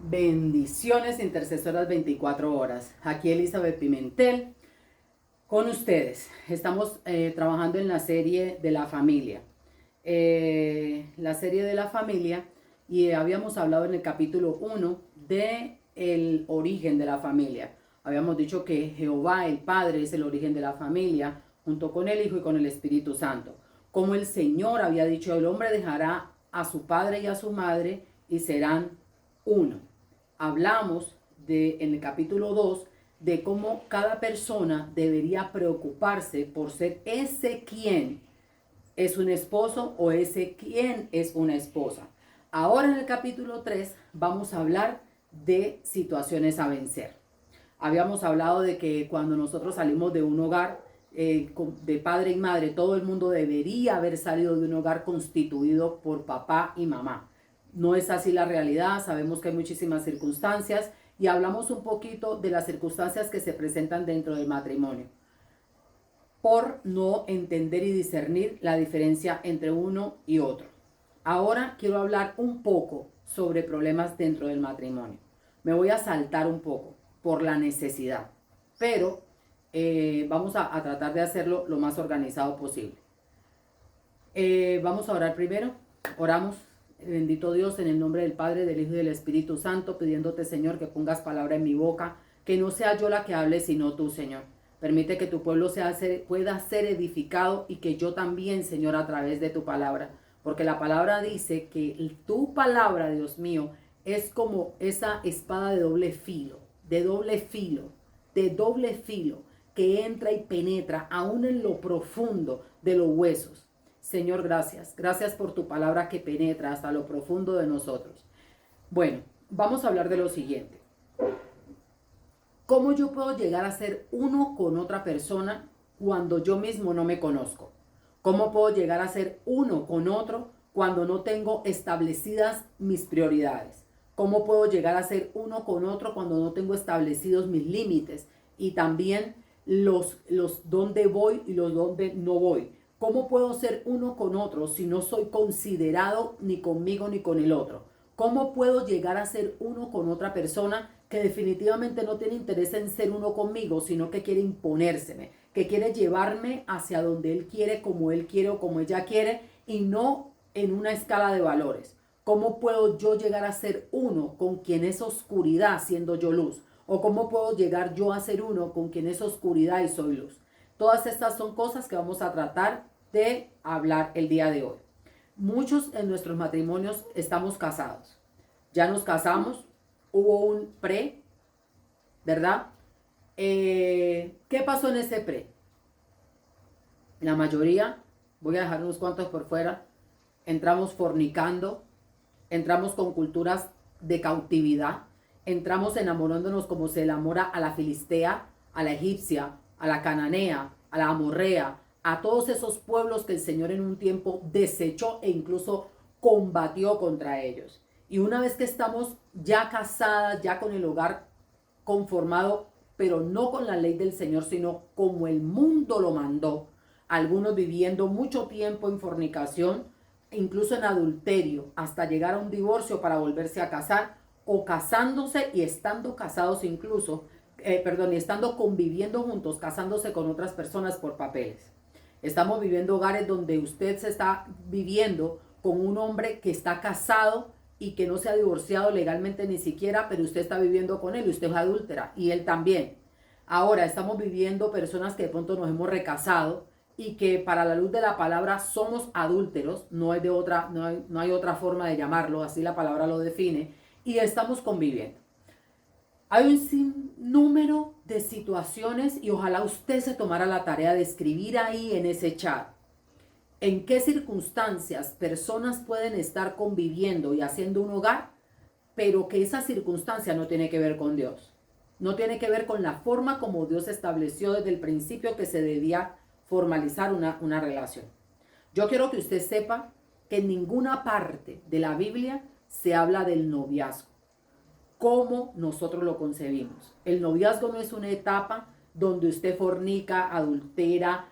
Bendiciones intercesoras 24 horas. Aquí Elizabeth Pimentel con ustedes. Estamos trabajando en la serie de la familia. La serie de la familia, y habíamos hablado en el capítulo 1 de el origen de la familia. Habíamos dicho que Jehová, el Padre, es el origen de la familia, junto con el Hijo y con el Espíritu Santo. Como el Señor había dicho, el hombre dejará a su padre y a su madre y serán uno. Hablamos en el capítulo 2 de cómo cada persona debería preocuparse por ser ese quien es un esposo o ese quien es una esposa. Ahora en el capítulo 3 vamos a hablar de situaciones a vencer. Habíamos hablado de que cuando nosotros salimos de un hogar de padre y madre, todo el mundo debería haber salido de un hogar constituido por papá y mamá. No es así la realidad, sabemos que hay muchísimas circunstancias y hablamos un poquito de las circunstancias que se presentan dentro del matrimonio por no entender y discernir la diferencia entre uno y otro. Ahora quiero hablar un poco sobre problemas dentro del matrimonio. Me voy a saltar un poco por la necesidad, pero vamos a tratar de hacerlo lo más organizado posible. Vamos a orar primero. Oramos. Bendito Dios, en el nombre del Padre, del Hijo y del Espíritu Santo, pidiéndote, Señor, que pongas palabra en mi boca, que no sea yo la que hable, sino tú, Señor. Permite que tu pueblo pueda ser edificado y que yo también, Señor, a través de tu palabra. Porque la palabra dice que tu palabra, Dios mío, es como esa espada de doble filo, de doble filo, de doble filo, que entra y penetra aún en lo profundo de los huesos. Señor, gracias. Gracias por tu palabra que penetra hasta lo profundo de nosotros. Bueno, vamos a hablar de lo siguiente. ¿Cómo yo puedo llegar a ser uno con otra persona cuando yo mismo no me conozco? ¿Cómo puedo llegar a ser uno con otro cuando no tengo establecidas mis prioridades? ¿Cómo puedo llegar a ser uno con otro cuando no tengo establecidos mis límites y también los dónde voy y los dónde no voy? ¿Cómo puedo ser uno con otro si no soy considerado ni conmigo ni con el otro? ¿Cómo puedo llegar a ser uno con otra persona que definitivamente no tiene interés en ser uno conmigo, sino que quiere imponérseme, que quiere llevarme hacia donde él quiere, como él quiere o como ella quiere, y no en una escala de valores? ¿Cómo puedo yo llegar a ser uno con quien es oscuridad siendo yo luz? ¿O cómo puedo llegar yo a ser uno con quien es oscuridad y soy luz? Todas estas son cosas que vamos a tratar de hablar el día de hoy. Muchos en nuestros matrimonios estamos casados. Ya nos casamos, hubo un pre, ¿verdad? ¿Qué pasó en ese pre? La mayoría, voy a dejar unos cuantos por fuera, entramos fornicando, entramos con culturas de cautividad, entramos enamorándonos como se enamora a la filistea, a la egipcia, a la cananea, a la amorrea, a todos esos pueblos que el Señor en un tiempo desechó e incluso combatió contra ellos. Y una vez que estamos ya casadas, ya con el hogar conformado, pero no con la ley del Señor, sino como el mundo lo mandó, algunos viviendo mucho tiempo en fornicación, incluso en adulterio, hasta llegar a un divorcio para volverse a casar, o casándose y estando casados incluso, y estando conviviendo juntos, casándose con otras personas por papeles. Estamos viviendo hogares donde usted se está viviendo con un hombre que está casado y que no se ha divorciado legalmente ni siquiera, pero usted está viviendo con él y usted es adúltera y él también. Ahora estamos viviendo personas que de pronto nos hemos recasado y que para la luz de la palabra somos adúlteros, no hay otra forma de llamarlo, así la palabra lo define, y estamos conviviendo. Hay un sinnúmero de situaciones y ojalá usted se tomara la tarea de escribir ahí en ese chat en qué circunstancias personas pueden estar conviviendo y haciendo un hogar, pero que esa circunstancia no tiene que ver con Dios. No tiene que ver con la forma como Dios estableció desde el principio que se debía formalizar una relación. Yo quiero que usted sepa que en ninguna parte de la Biblia se habla del noviazgo, como nosotros lo concebimos. El noviazgo no es una etapa donde usted fornica, adultera,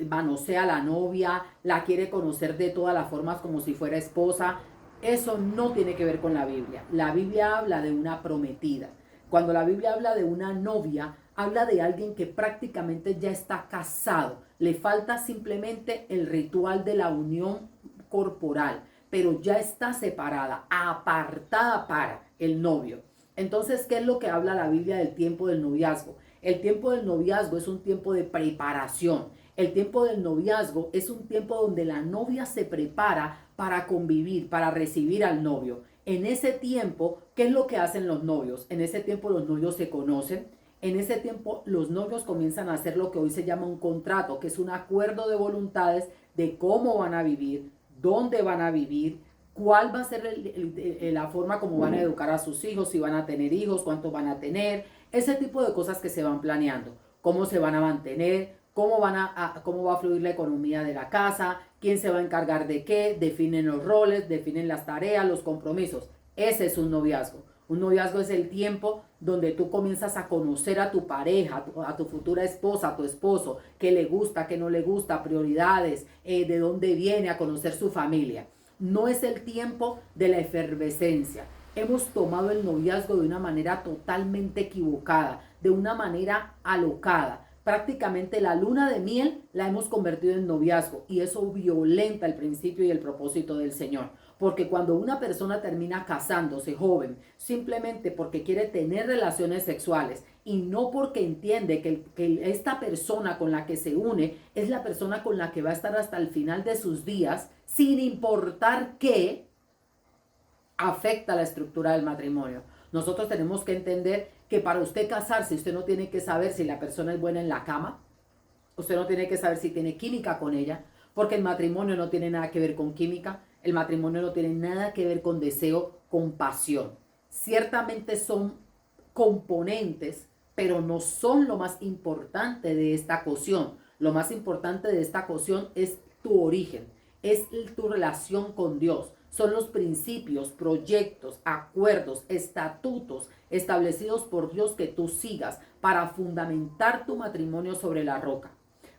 manosea a la novia, la quiere conocer de todas las formas como si fuera esposa. Eso no tiene que ver con la Biblia. La Biblia habla de una prometida. Cuando la Biblia habla de una novia, habla de alguien que prácticamente ya está casado. Le falta simplemente el ritual de la unión corporal, pero ya está separada, apartada para el novio. Entonces, ¿qué es lo que habla la Biblia del tiempo del noviazgo? El tiempo del noviazgo es un tiempo de preparación. El tiempo del noviazgo es un tiempo donde la novia se prepara para convivir, para recibir al novio. En ese tiempo, ¿qué es lo que hacen los novios? En ese tiempo los novios se conocen. En ese tiempo los novios comienzan a hacer lo que hoy se llama un contrato, que es un acuerdo de voluntades de cómo van a vivir, dónde van a vivir, cuál va a ser la forma como van a educar a sus hijos, si van a tener hijos, cuántos van a tener, ese tipo de cosas que se van planeando, cómo se van a mantener, cómo va a fluir la economía de la casa, quién se va a encargar de qué, definen los roles, definen las tareas, los compromisos. Ese es un noviazgo. Un noviazgo es el tiempo donde tú comienzas a conocer a tu pareja, a tu futura esposa, a tu esposo, qué le gusta, qué no le gusta, prioridades, de dónde viene, a conocer su familia. No es el tiempo de la efervescencia. Hemos tomado el noviazgo de una manera totalmente equivocada, de una manera alocada. Prácticamente la luna de miel la hemos convertido en noviazgo y eso violenta el principio y el propósito del Señor. Porque cuando una persona termina casándose joven, simplemente porque quiere tener relaciones sexuales y no porque entiende que esta persona con la que se une es la persona con la que va a estar hasta el final de sus días, sin importar qué, afecta la estructura del matrimonio. Nosotros tenemos que entender que para usted casarse, usted no tiene que saber si la persona es buena en la cama, usted no tiene que saber si tiene química con ella, porque el matrimonio no tiene nada que ver con química, el matrimonio no tiene nada que ver con deseo, con pasión. Ciertamente son componentes, pero no son lo más importante de esta cocción. Lo más importante de esta cocción es tu origen, es tu relación con Dios. Son los principios, proyectos, acuerdos, estatutos establecidos por Dios que tú sigas para fundamentar tu matrimonio sobre la roca.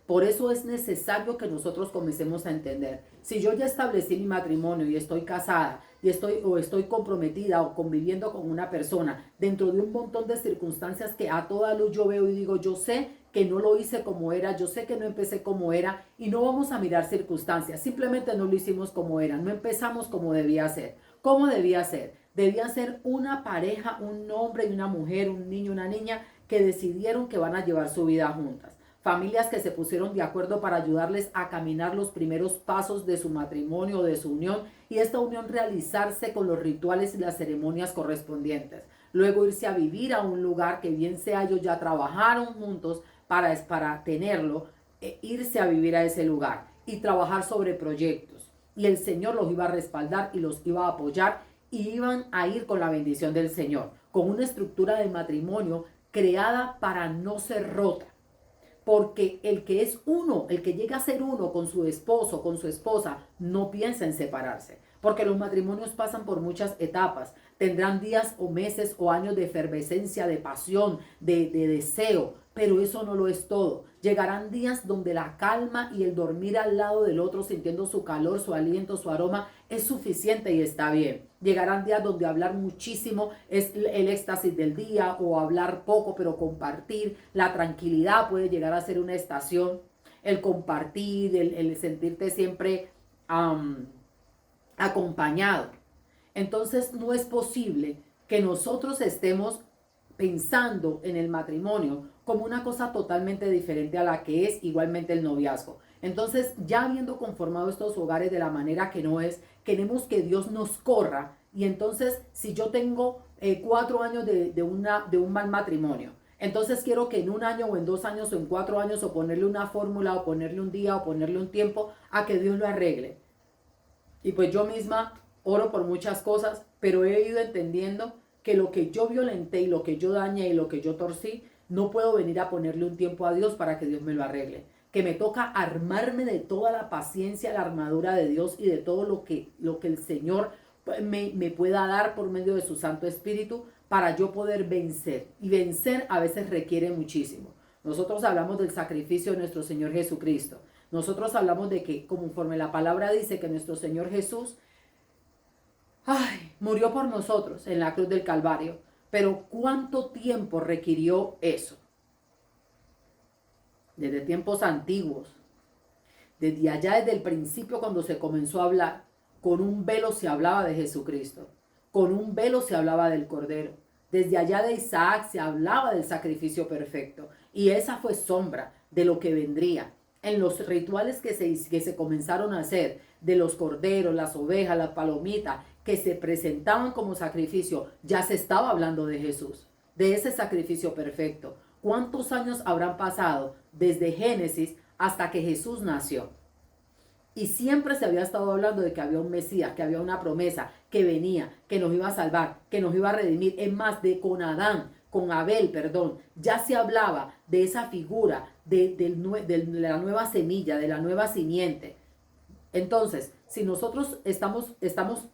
Por eso es necesario que nosotros comencemos a entender. Si yo ya establecí mi matrimonio y estoy casada y estoy comprometida o conviviendo con una persona dentro de un montón de circunstancias que a toda luz yo veo y digo, yo sé que no lo hice como era, yo sé que no empecé como era y no vamos a mirar circunstancias, simplemente no lo hicimos como era, no empezamos como debía ser. ¿Cómo debía ser? Debía ser una pareja, un hombre y una mujer, un niño y una niña que decidieron que van a llevar su vida juntas. Familias que se pusieron de acuerdo para ayudarles a caminar los primeros pasos de su matrimonio o de su unión y esta unión realizarse con los rituales y las ceremonias correspondientes. Luego irse a vivir a un lugar que bien sea ellos ya trabajaron juntos para tenerlo, irse a vivir a ese lugar y trabajar sobre proyectos. Y el Señor los iba a respaldar y los iba a apoyar y iban a ir con la bendición del Señor, con una estructura de matrimonio creada para no ser rota. Porque el que es uno, el que llega a ser uno con su esposo, con su esposa, no piensa en separarse. Porque los matrimonios pasan por muchas etapas. Tendrán días o meses o años de efervescencia, de pasión, de deseo. Pero eso no lo es todo. Llegarán días donde la calma y el dormir al lado del otro, sintiendo su calor, su aliento, su aroma, es suficiente y está bien. Llegarán días donde hablar muchísimo es el éxtasis del día o hablar poco pero compartir. La tranquilidad puede llegar a ser una estación. El compartir, el sentirte siempre acompañado. Entonces no es posible que nosotros estemos pensando en el matrimonio como una cosa totalmente diferente a la que es igualmente el noviazgo. Entonces, ya habiendo conformado estos hogares de la manera que no es, queremos que Dios nos corra. Y entonces, si yo tengo 4 años de un mal matrimonio, entonces quiero que en 1 año o en 2 años o en 4 años o ponerle una fórmula o ponerle un día o ponerle un tiempo a que Dios lo arregle. Y pues yo misma oro por muchas cosas, pero he ido entendiendo que lo que yo violenté y lo que yo dañé y lo que yo torcí, no puedo venir a ponerle un tiempo a Dios para que Dios me lo arregle. Que me toca armarme de toda la paciencia, la armadura de Dios y de todo lo que el Señor me pueda dar por medio de su Santo Espíritu para yo poder vencer. Y vencer a veces requiere muchísimo. Nosotros hablamos del sacrificio de nuestro Señor Jesucristo. Nosotros hablamos de que, conforme la palabra dice, que nuestro Señor Jesús Ay, murió por nosotros en la cruz del Calvario. Pero ¿cuánto tiempo requirió eso? Desde tiempos antiguos, desde allá, desde el principio cuando se comenzó a hablar, con un velo se hablaba de Jesucristo, con un velo se hablaba del Cordero. Desde allá de Isaac se hablaba del sacrificio perfecto y esa fue sombra de lo que vendría. En los rituales que se comenzaron a hacer de los corderos, las ovejas, las palomitas, que se presentaban como sacrificio, ya se estaba hablando de Jesús, de ese sacrificio perfecto. ¿Cuántos años habrán pasado desde Génesis hasta que Jesús nació? Y siempre se había estado hablando de que había un Mesías, que había una promesa, que venía, que nos iba a salvar, que nos iba a redimir. Es más, con Adán, con Abel, perdón, ya se hablaba de esa figura, de la nueva semilla, de la nueva simiente. Entonces, si nosotros estamos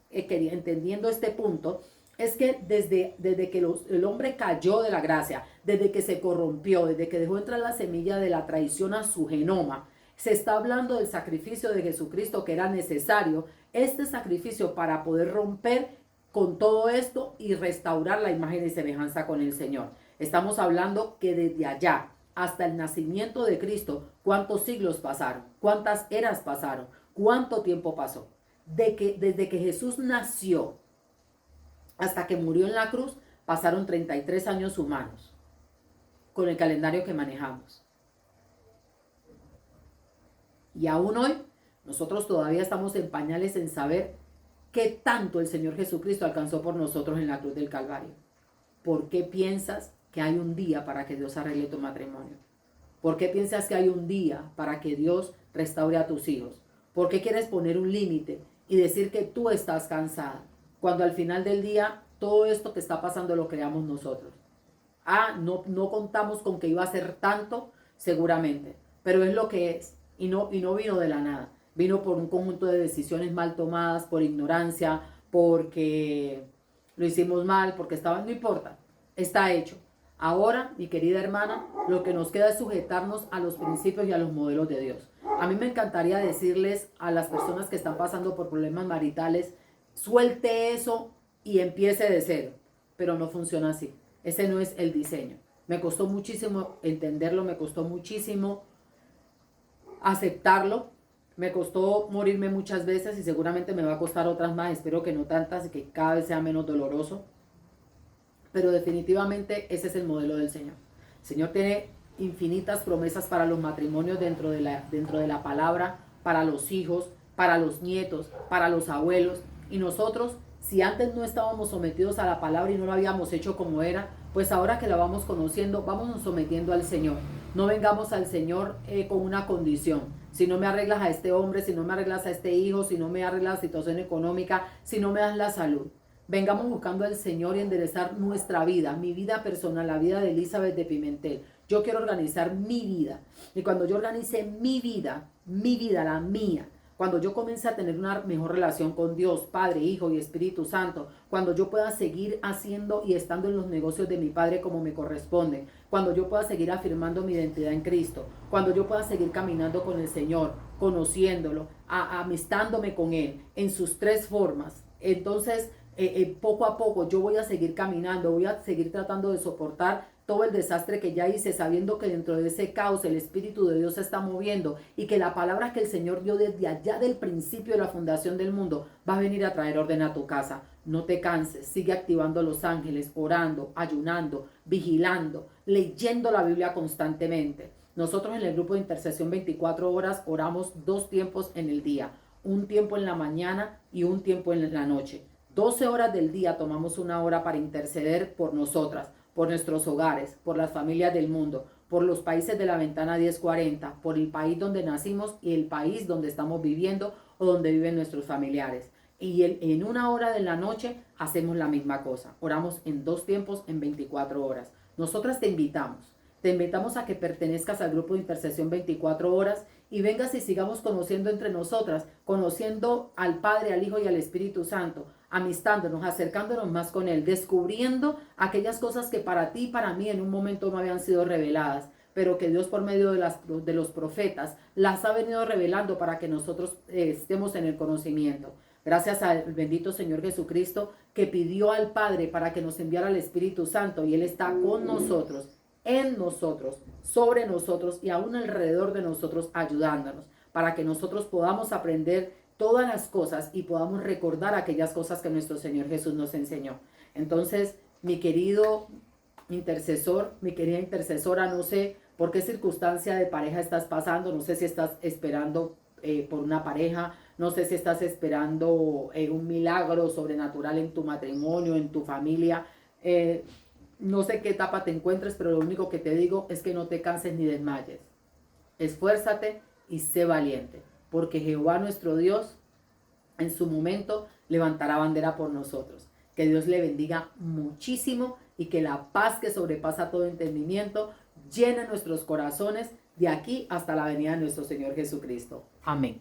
entendiendo este punto, es que desde que el hombre cayó de la gracia, desde que se corrompió, desde que dejó entrar la semilla de la traición a su genoma, se está hablando del sacrificio de Jesucristo que era necesario, este sacrificio para poder romper con todo esto y restaurar la imagen y semejanza con el Señor. Estamos hablando que desde allá hasta el nacimiento de Cristo, ¿cuántos siglos pasaron? ¿Cuántas eras pasaron? ¿Cuánto tiempo pasó? Desde que Jesús nació hasta que murió en la cruz, pasaron 33 años humanos con el calendario que manejamos. Y aún hoy, nosotros todavía estamos en pañales en saber qué tanto el Señor Jesucristo alcanzó por nosotros en la cruz del Calvario. ¿Por qué piensas que hay un día para que Dios arregle tu matrimonio? ¿Por qué piensas que hay un día para que Dios restaure a tus hijos? ¿Por qué quieres poner un límite y decir que tú estás cansada? Cuando al final del día todo esto que está pasando lo creamos nosotros. No contamos con que iba a ser tanto, seguramente, pero es lo que es y no vino de la nada. Vino por un conjunto de decisiones mal tomadas, por ignorancia, porque lo hicimos mal, porque no importa, está hecho. Ahora, mi querida hermana, lo que nos queda es sujetarnos a los principios y a los modelos de Dios. A mí me encantaría decirles a las personas que están pasando por problemas maritales, suelte eso y empiece de cero, pero no funciona así. Ese no es el diseño. Me costó muchísimo entenderlo, me costó muchísimo aceptarlo, me costó morirme muchas veces y seguramente me va a costar otras más, espero que no tantas y que cada vez sea menos doloroso. Pero definitivamente ese es el modelo del Señor. El Señor tiene infinitas promesas para los matrimonios dentro de la palabra, para los hijos, para los nietos, para los abuelos. Y nosotros, si antes no estábamos sometidos a la palabra y no lo habíamos hecho como era, pues ahora que la vamos conociendo, vamos sometiendo al Señor. No vengamos al Señor con una condición. Si no me arreglas a este hombre, si no me arreglas a este hijo, si no me arreglas la situación económica, si no me das la salud. Vengamos buscando al Señor y enderezar nuestra vida, mi vida personal, la vida de Elizabeth de Pimentel. Yo quiero organizar mi vida. Y cuando yo organice mi vida, la mía, cuando yo comience a tener una mejor relación con Dios, Padre, Hijo y Espíritu Santo, cuando yo pueda seguir haciendo y estando en los negocios de mi Padre como me corresponde, cuando yo pueda seguir afirmando mi identidad en Cristo, cuando yo pueda seguir caminando con el Señor, conociéndolo, amistándome con Él en sus tres formas, entonces poco a poco yo voy a seguir caminando, voy a seguir tratando de soportar todo el desastre que ya hice, sabiendo que dentro de ese caos el Espíritu de Dios se está moviendo y que la palabra que el Señor dio desde allá del principio de la fundación del mundo va a venir a traer orden a tu casa. No te canses, sigue activando los ángeles, orando, ayunando, vigilando, leyendo la Biblia constantemente. Nosotros en el grupo de intercesión 24 horas oramos 2 tiempos en el día, un tiempo en la mañana y un tiempo en la noche. 12 horas del día tomamos una hora para interceder por nosotras, por nuestros hogares, por las familias del mundo, por los países de la ventana 1040, por el país donde nacimos y el país donde estamos viviendo o donde viven nuestros familiares. Y en una hora de la noche hacemos la misma cosa. Oramos en 2 tiempos en 24 horas. Nosotras te invitamos a que pertenezcas al grupo de intercesión 24 horas y vengas y sigamos conociendo entre nosotras, conociendo al Padre, al Hijo y al Espíritu Santo, amistándonos, acercándonos más con Él, descubriendo aquellas cosas que para ti y para mí en un momento no habían sido reveladas, pero que Dios por medio de los profetas las ha venido revelando para que nosotros estemos en el conocimiento. Gracias al bendito Señor Jesucristo que pidió al Padre para que nos enviara el Espíritu Santo y Él está con nosotros, en nosotros, sobre nosotros y aún alrededor de nosotros ayudándonos para que nosotros podamos aprender todas las cosas y podamos recordar aquellas cosas que nuestro Señor Jesús nos enseñó. Entonces, mi querido intercesor, mi querida intercesora, no sé por qué circunstancia de pareja estás pasando, no sé si estás esperando por una pareja, no sé si estás esperando un milagro sobrenatural en tu matrimonio, en tu familia. No sé qué etapa te encuentres, pero lo único que te digo es que no te canses ni desmayes. Esfuérzate y sé valiente, porque Jehová nuestro Dios en su momento levantará bandera por nosotros. Que Dios le bendiga muchísimo y que la paz que sobrepasa todo entendimiento llene nuestros corazones de aquí hasta la venida de nuestro Señor Jesucristo. Amén.